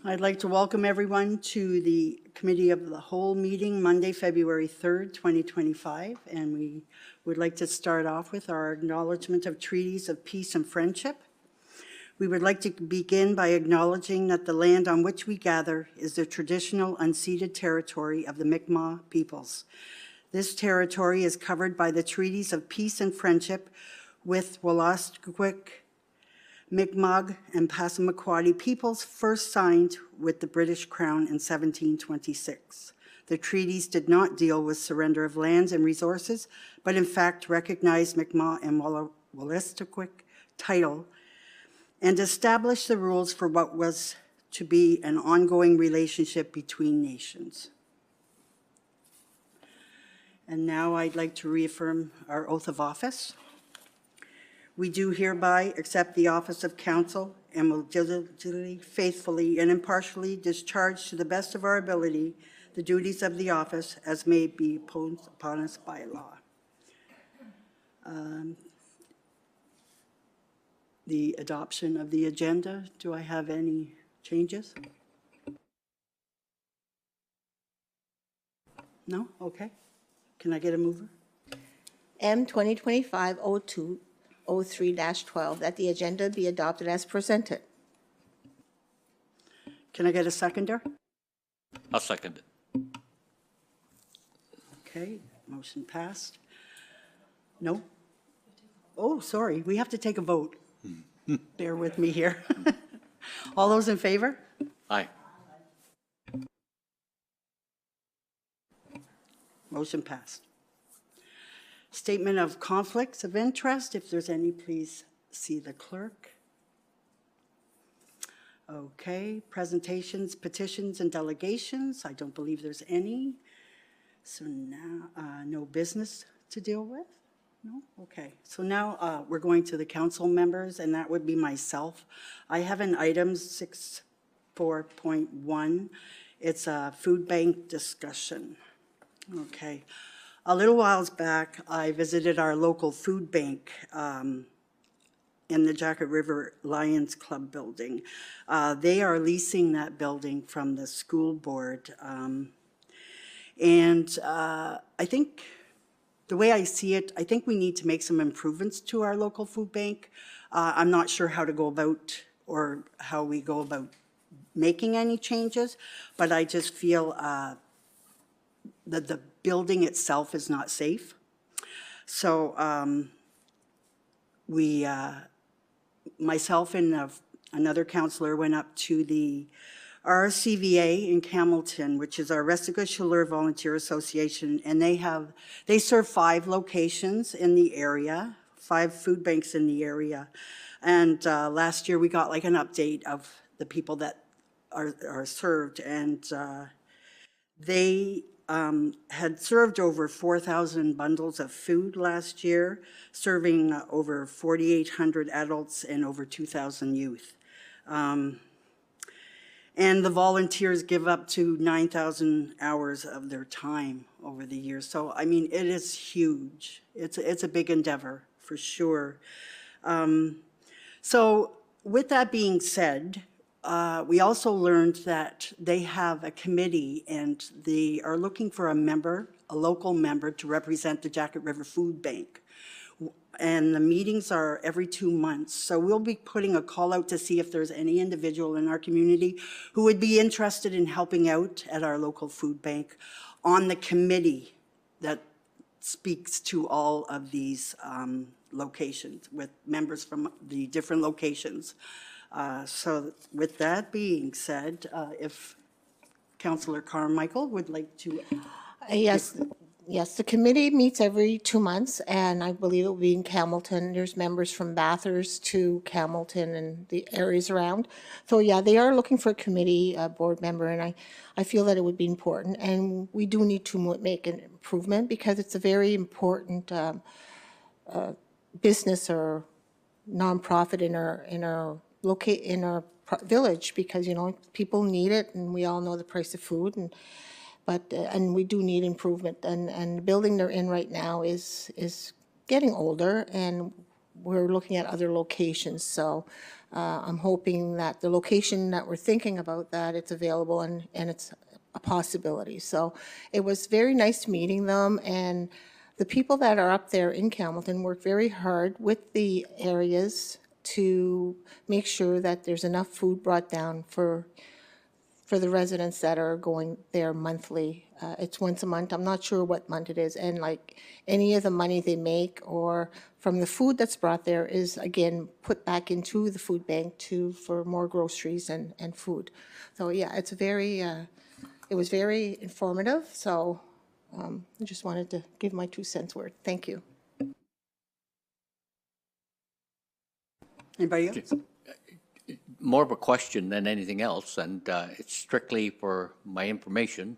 I'd like to welcome everyone to the Committee of the Whole meeting, Monday, February 3rd, 2025. And we would like to start off with our acknowledgement of treaties of peace and friendship. We would like to begin by acknowledging that the land on which we gather is the traditional unceded territory of the Mi'kmaq peoples. This territory is covered by the treaties of peace and friendship with Wolastoqiyik, Mi'kmaq, and Passamaquoddy peoples, first signed with the British Crown in 1726. The treaties did not deal with surrender of lands and resources, but in fact recognized Mi'kmaq and Wolastoqiyik title and established the rules for what was to be an ongoing relationship between nations. And now I'd like to reaffirm our oath of office. We do hereby accept the office of council and will diligently, faithfully, and impartially discharge to the best of our ability the duties of the office as may be imposed upon us by law. The adoption of the agenda, do I have any changes? No? Okay. Can I get a mover? M 2025-02-03-12, that the agenda be adopted as presented. Can I get a seconder? I'll second it. Okay, motion passed. No? Oh, sorry, we have to take a vote. Bear with me here. All those in favor? Aye. Motion passed. Statement of conflicts of interest, if there's any, please see the clerk. Okay, presentations, petitions, and delegations. I don't believe there's any. So now, no business to deal with? No? Okay. So now we're going to the council members, and that would be myself. I have an item 6.4.1. It's a food bank discussion. Okay. A little whiles back, I visited our local food bank in the Jacket River Lions Club building. They are leasing that building from the school board. And I think the way I see it, I think we need to make some improvements to our local food bank. I'm not sure how to go about or how we go about making any changes, but I just feel that the building itself is not safe. So myself and another counselor went up to the RCVA in Campbellton, which is our Restigouche Volunteer Association, and they serve 5 locations in the area, 5 food banks in the area. And last year we got like an update of the people that are served, and they had served over 4,000 bundles of food last year, serving over 4,800 adults and over 2,000 youth. And the volunteers give up to 9,000 hours of their time over the years. So, I mean, it is huge. It's a big endeavor, for sure. So, with that being said, we also learned that they have a committee and they are looking for a local member to represent the Jacket River Food Bank. And the meetings are every 2 months. So we'll be putting a call out to see if there's any individual in our community who would be interested in helping out at our local food bank on the committee that speaks to all of these locations with members from the different locations. So with that being said, if Councillor Carmichael would like to. Yes, the committee meets every 2 months, and I believe it will be in Campbellton. There's members from Bathurst to Campbellton and the areas around. So yeah, they are looking for a committee board member, and I feel that it would be important. And we do need to make an improvement because it's a very important business or nonprofit in our village, because people need it, and we all know the price of food, and we do need improvement, and the building they're in right now is getting older, and we're looking at other locations. So I'm hoping that the location that we're thinking about, that it's available and it's a possibility. So it was very nice meeting them, and the people that are up there in Campbellton work very hard with the areas to make sure that there's enough food brought down for the residents that are going there monthly. It's once a month. I'm not sure what month it is. And like any of the money they make or from the food that's brought there is, again, put back into the food bank for more groceries and food. So yeah, it's it was very informative. So I just wanted to give my 2 cents worth. Thank you. Anybody else? More of a question than anything else, and it's strictly for my information.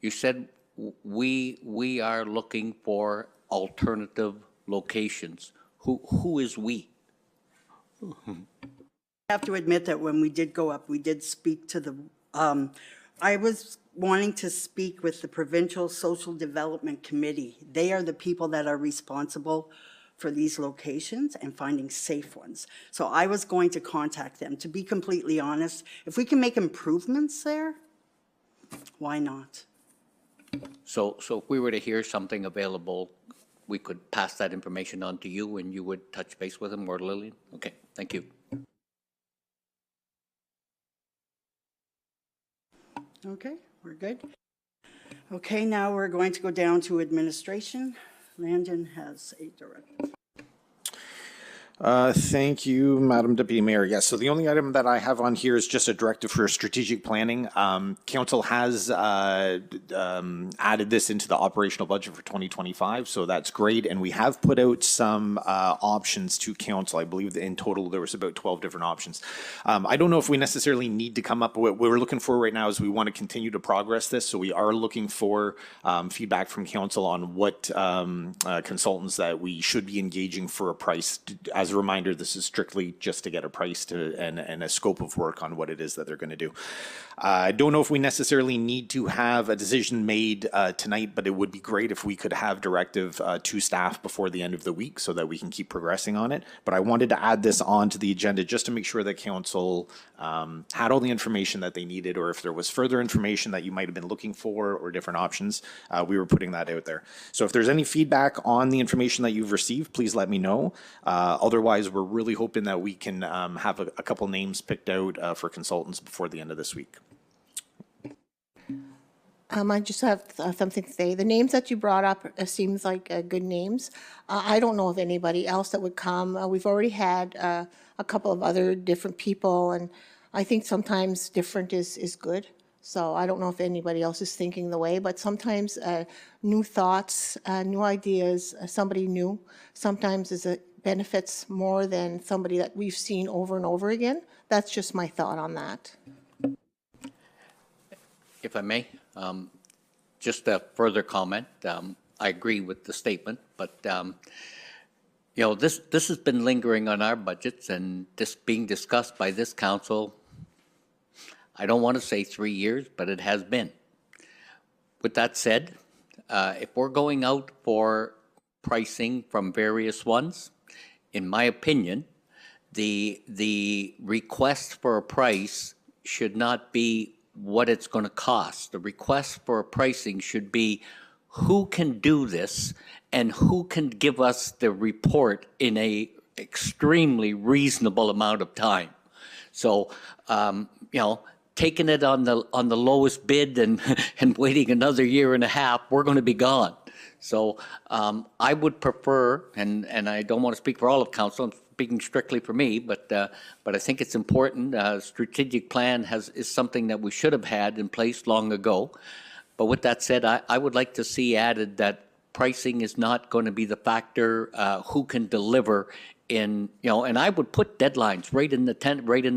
You said we are looking for alternative locations. Who is we? I have to admit that when we did go up, we did speak to the, I was wanting to speak with the Provincial Social Development Committee. They are the people that are responsible for these locations and finding safe ones. So I was going to contact them. To be completely honest, if we can make improvements there, why not? So if we were to hear something available, we could pass that information on to you, and you would touch base with them, or Lillian? Okay, thank you. Okay, we're good. Okay, now we're going to go down to administration. Landon has a directive. Thank you, Madam Deputy Mayor. Yes, so the only item that I have on here is just a directive for strategic planning. Council has added this into the operational budget for 2025, so that's great. And we have put out some options to council. I believe that in total there was about 12 different options. I don't know if we necessarily need to come up with what we're looking for right now is we want to continue to progress this. So we are looking for feedback from council on what consultants that we should be engaging for a price. As a reminder, this is strictly just to get a price and a scope of work on what it is that they're going to do. I don't know if we necessarily need to have a decision made tonight, but it would be great if we could have directive to staff before the end of the week so that we can keep progressing on it. But I wanted to add this onto the agenda just to make sure that council had all the information that they needed, or if there was further information that you might have been looking for or different options, we were putting that out there. So if there's any feedback on the information that you've received, please let me know. Otherwise, we're really hoping that we can have a couple names picked out for consultants before the end of this week. I just have something to say. The names that you brought up seems like good names. I don't know of anybody else that would come. We've already had a couple of other different people, and I think sometimes different is good. So I don't know if anybody else is thinking the way, but sometimes new thoughts, new ideas, somebody new, sometimes benefits more than somebody that we've seen over and over again. That's just my thought on that. If I may, just a further comment. I agree with the statement, but you know, this has been lingering on our budgets and this being discussed by this council. I don't want to say 3 years, but it has been. With that said, if we're going out for pricing from various ones, in my opinion, the request for a price should not be what it's going to cost. The request for a pricing should be who can do this and who can give us the report in a extremely reasonable amount of time. So, you know, taking it on the lowest bid and waiting another year and a half, we're going to be gone. So I would prefer, and I don't want to speak for all of council, I'm speaking strictly for me, but I think it's important. Strategic plan is something that we should have had in place long ago. But with that said, I would like to see added that pricing is not going to be the factor. Who can deliver in, you know, and I would put deadlines right in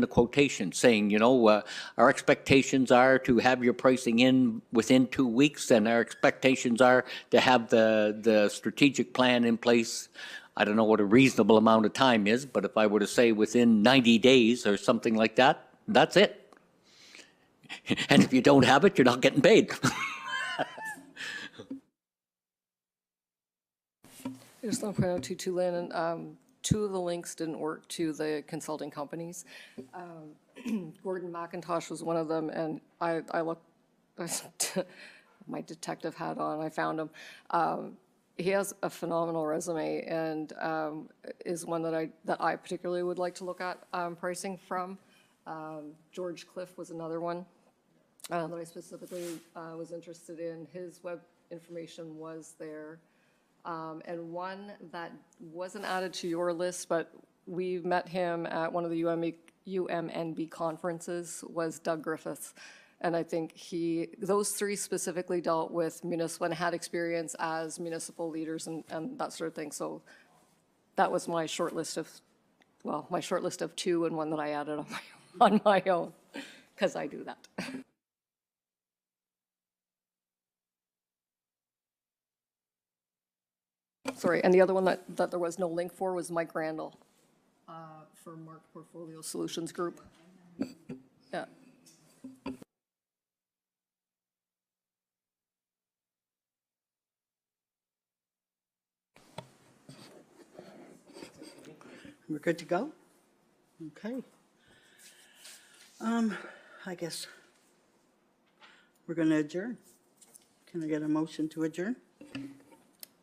the quotation, saying, you know, our expectations are to have your pricing in within 2 weeks, and our expectations are to have the strategic plan in place. I don't know what a reasonable amount of time is, but if I were to say within 90 days or something like that, that's it. And if you don't have it, you're not getting paid. I just want to point out to Landon, two of the links didn't work to the consulting companies. Gordon McIntosh was one of them, and I looked, my detective hat on, I found him. He has a phenomenal resume and is one that I particularly would like to look at pricing from. George Cliff was another one that I specifically was interested in. His web information was there. And one that wasn't added to your list, but we met him at one of the UMNB conferences, was Doug Griffiths. And I think those three specifically dealt with municipal and had experience as municipal leaders and that sort of thing. So that was my short list of, well, my short list of two and one that I added on my own, because I do that. Sorry, and the other one that there was no link for was Mike Randall for Mark Portfolio Solutions Group. Yeah. We're good to go? Okay. I guess we're going to adjourn. Can I get a motion to adjourn?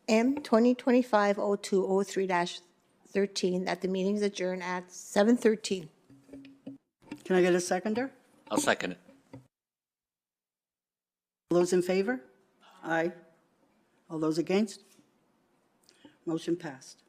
M 2025-0203-13, that the meeting's adjourned at 7:13. Can I get a seconder? I'll second it. All those in favor? Aye. All those against? Motion passed.